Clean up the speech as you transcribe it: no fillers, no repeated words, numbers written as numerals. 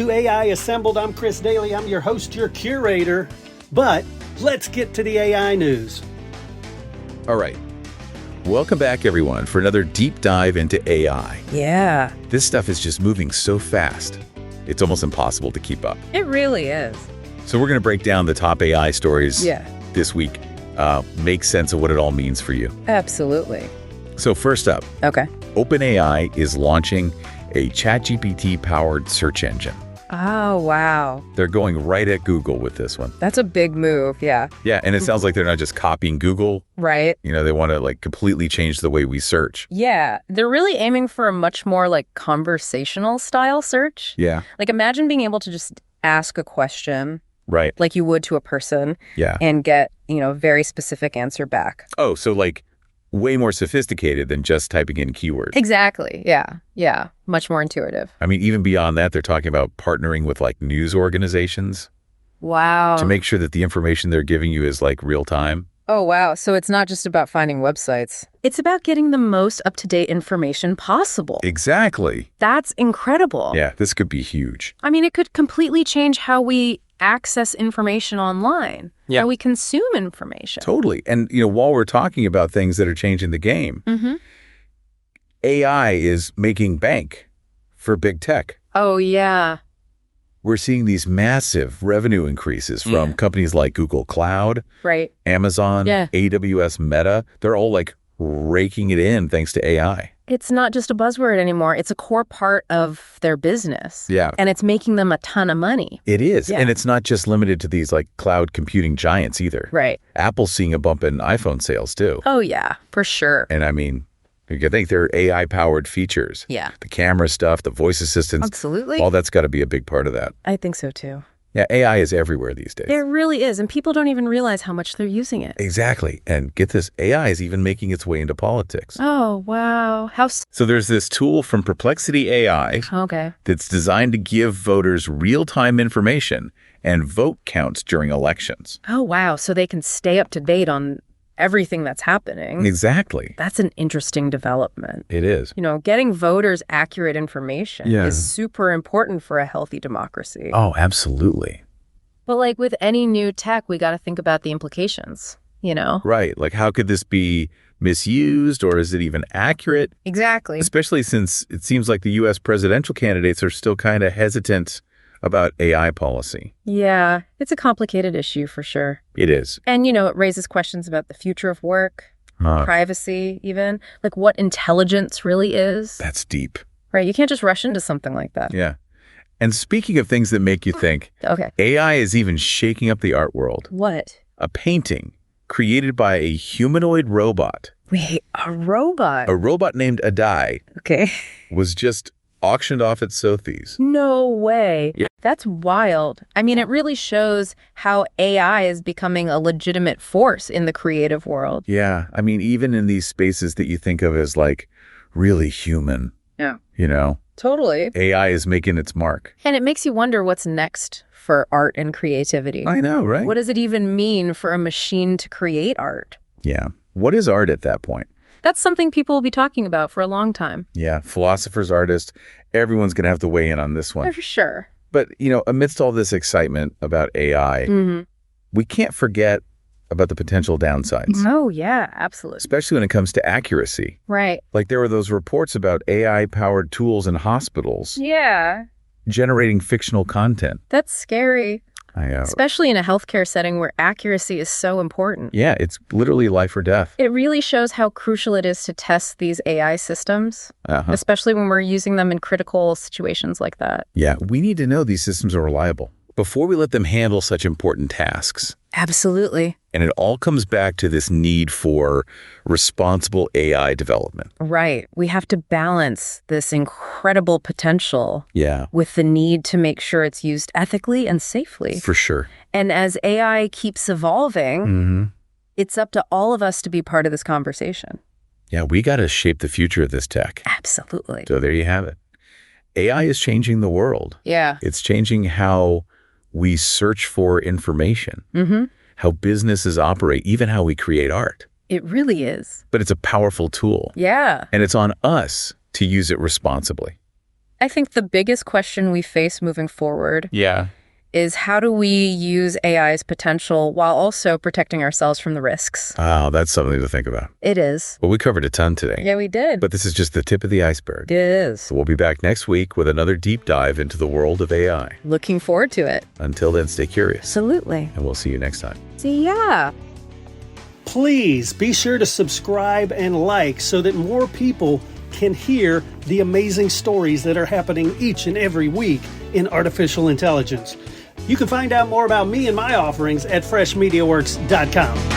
to AI Assembled. I'm Chris Doelle. I'm your host, your curator. But let's get to the AI news. All right. Welcome back, everyone, for another deep dive into AI. Yeah. This stuff is just moving so fast, it's almost impossible to keep up. It really is. So we're going to break down the top AI stories Yeah. this week, make sense of what it all means for you. Absolutely. So first up, Okay. OpenAI is launching a ChatGPT-powered search engine. Oh, wow. They're going right at Google with this one. That's a big move. Yeah. Yeah, and it sounds like they're not just copying Google. Right. You know, they want to completely change the way we search. Yeah. They're really aiming for a much more conversational style search. Yeah. Imagine being able to just ask a question Right. like you would to a person Yeah. and get, very specific answer back. Oh, so way more sophisticated than just typing in keywords. Exactly. Yeah. Yeah. Much more intuitive. I mean, even beyond that, they're talking about partnering with news organizations Wow. to make sure that the information they're giving you is real time. Oh, wow. So it's not just about finding websites. It's about getting the most up-to-date information possible. Exactly. That's incredible. Yeah, this could be huge. I mean, it could completely change how we access information online, how we consume information. Totally. And, while we're talking about things that are changing the game, AI is making bank for big tech. Oh, yeah. We're seeing these massive revenue increases from companies like Google Cloud, Right. Amazon, AWS, Meta. They're all raking it in thanks to AI. It's not just a buzzword anymore. It's a core part of their business. Yeah. And it's making them a ton of money. It is. Yeah. And it's not just limited to these cloud computing giants either. Right. Apple's seeing a bump in iPhone sales too. Oh, yeah, for sure. And I mean, I think they're AI-powered features. Yeah. The camera stuff, the voice assistants. Absolutely. All that's got to be a big part of that. I think so, too. Yeah, AI is everywhere these days. It really is. And people don't even realize how much they're using it. Exactly. And get this, AI is even making its way into politics. Oh, wow. So there's this tool from Perplexity AI Okay. that's designed to give voters real-time information and vote counts during elections. Oh, wow. So they can stay up to date on everything that's happening. Exactly. That's an interesting development. It is. Getting voters accurate information Yeah. is super important for a healthy democracy. Oh, absolutely. But with any new tech, we got to think about the implications, Right. How could this be misused, or is it even accurate? Exactly. Especially since it seems like the U.S. presidential candidates are still kind of hesitant about AI policy. Yeah, it's a complicated issue for sure. It is. And, it raises questions about the future of work, privacy even, what intelligence really is. That's deep. Right. You can't just rush into something like that. Yeah. And speaking of things that make you think, Okay. AI is even shaking up the art world. What? A painting created by a humanoid robot. Wait, a robot? A robot named Adai Okay. was just auctioned off at Sotheby's. No way. Yeah. That's wild. I mean, it really shows how AI is becoming a legitimate force in the creative world. Yeah. I mean, even in these spaces that you think of as really human. Yeah. Totally. AI is making its mark. And it makes you wonder what's next for art and creativity. I know, right? What does it even mean for a machine to create art? Yeah. What is art at that point? That's something people will be talking about for a long time. Yeah. Philosophers, artists, everyone's going to have to weigh in on this one. For sure. But, amidst all this excitement about AI, we can't forget about the potential downsides. Oh, yeah, absolutely. Especially when it comes to accuracy. Right. There were those reports about AI-powered tools in hospitals Yeah. generating fictional content. That's scary. I Especially in a healthcare setting where accuracy is so important. Yeah, it's literally life or death. It really shows how crucial it is to test these AI systems, especially when we're using them in critical situations like that. Yeah, we need to know these systems are reliable before we let them handle such important tasks. Absolutely. And it all comes back to this need for responsible AI development. Right. We have to balance this incredible potential with the need to make sure it's used ethically and safely. For sure. And as AI keeps evolving, it's up to all of us to be part of this conversation. Yeah, we got to shape the future of this tech. Absolutely. So there you have it. AI is changing the world. Yeah. It's changing how we search for information, how businesses operate, even how we create art. It really is. But it's a powerful tool. Yeah. And it's on us to use it responsibly. I think the biggest question we face moving forward is how do we use AI's potential while also protecting ourselves from the risks? Wow, that's something to think about. It is. Well, we covered a ton today. Yeah, we did. But this is just the tip of the iceberg. It is. So we'll be back next week with another deep dive into the world of AI. Looking forward to it. Until then, stay curious. Absolutely. And we'll see you next time. See ya. Please be sure to subscribe and like so that more people can hear the amazing stories that are happening each and every week in artificial intelligence. You can find out more about me and my offerings at freshmediaworks.com.